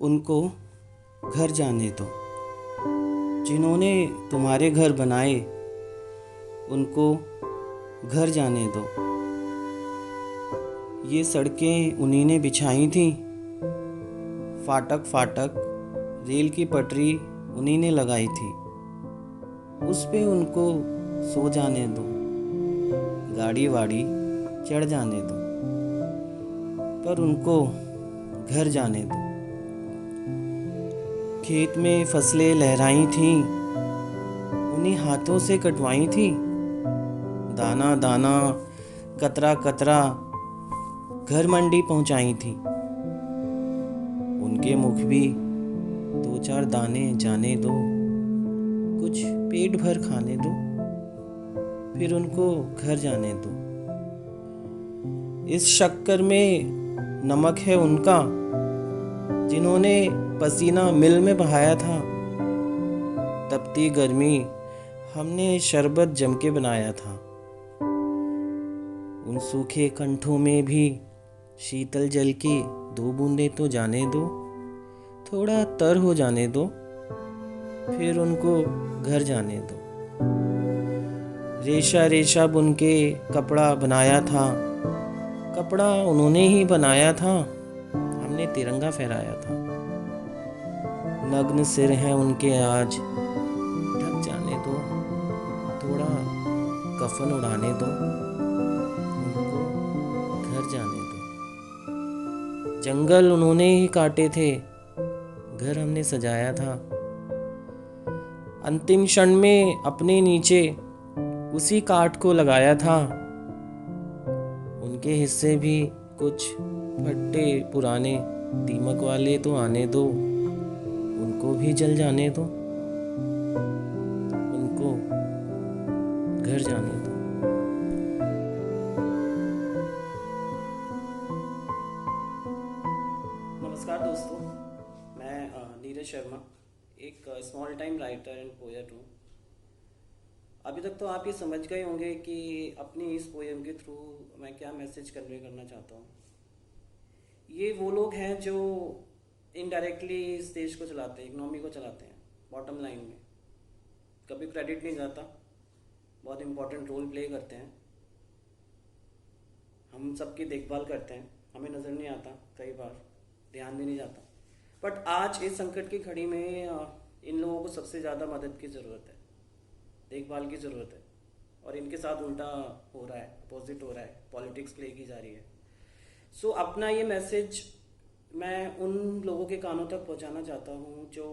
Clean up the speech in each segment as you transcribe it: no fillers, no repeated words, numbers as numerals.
उनको घर जाने दो। जिन्होंने तुम्हारे घर बनाए उनको घर जाने दो। ये सड़कें उन्हीं ने बिछाई थी, फाटक फाटक रेल की पटरी उन्हीं ने लगाई थी। उस पे उनको सो जाने दो, गाड़ी वाड़ी चढ़ जाने दो, पर उनको घर जाने दो। खेत में फसलें लहराई थीं, उन्हीं हाथों से कटवाई थी। दाना दाना कतरा कतरा घर मंडी पहुंचाई थी। उनके मुख भी दो चार दाने जाने दो, कुछ पेट भर खाने दो, फिर उनको घर जाने दो। इस शक्कर में नमक है उनका, जिन्होंने पसीना मिल में बहाया था। तपती गर्मी हमने शरबत जम के बनाया था। उन सूखे कंठों में भी शीतल जल के दो बूंदे तो जाने दो, थोड़ा तर हो जाने दो, फिर उनको घर जाने दो। रेशा रेशा बुन के कपड़ा बनाया था, कपड़ा उन्होंने ही बनाया था, हमने तिरंगा फहराया था। नग्न सिर हैं उनके आज, ढक जाने दो, थोड़ा कफन उड़ाने दो, उनको घर जाने दो। जंगल उन्होंने ही काटे थे, घर हमने सजाया था। अंतिम क्षण में अपने नीचे उसी काठ को लगाया था। उनके हिस्से भी कुछ फट्टे पुराने दीमक वाले तो आने दो, उनको भी जल जाने दो, उनको घर जाने दो। नमस्कार दोस्तों, मैं नीरज शर्मा, एक small time writer and poet हूँ। अभी तक तो आप ये समझ गए होंगे कि अपनी इस पोएम के थ्रू मैं क्या मैसेज कन्वे करना चाहता हूँ। ये वो लोग हैं जो इनडायरेक्टली इस देश को चलाते हैं, इकनॉमी को चलाते हैं, बॉटम लाइन में कभी क्रेडिट नहीं जाता, बहुत इम्पोर्टेंट रोल प्ले करते हैं। हम सबकी देखभाल करते हैं, हमें नज़र नहीं आता, कई बार ध्यान भी नहीं जाता। बट आज इस संकट की घड़ी में इन लोगों को सबसे ज़्यादा मदद की ज़रूरत है, देखभाल की ज़रूरत है। और इनके साथ उल्टा हो रहा है, अपोजिट हो रहा है, पॉलिटिक्स प्ले की जा रही है। सो अपना ये मैसेज मैं उन लोगों के कानों तक पहुंचाना चाहता हूँ जो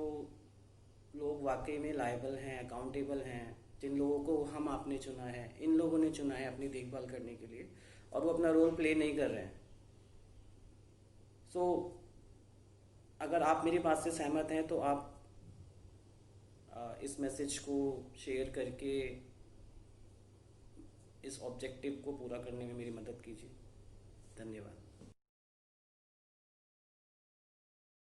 लोग वाकई में लायबल हैं, अकाउंटेबल हैं, जिन लोगों को हम आपने चुना है, इन लोगों ने चुना है अपनी देखभाल करने के लिए, और वो अपना रोल प्ले नहीं कर रहे हैं। सो अगर आप मेरी बात से सहमत हैं तो आप इस मैसेज को शेयर करके इस ऑब्जेक्टिव को पूरा करने में मेरी मदद कीजिए। धन्यवाद।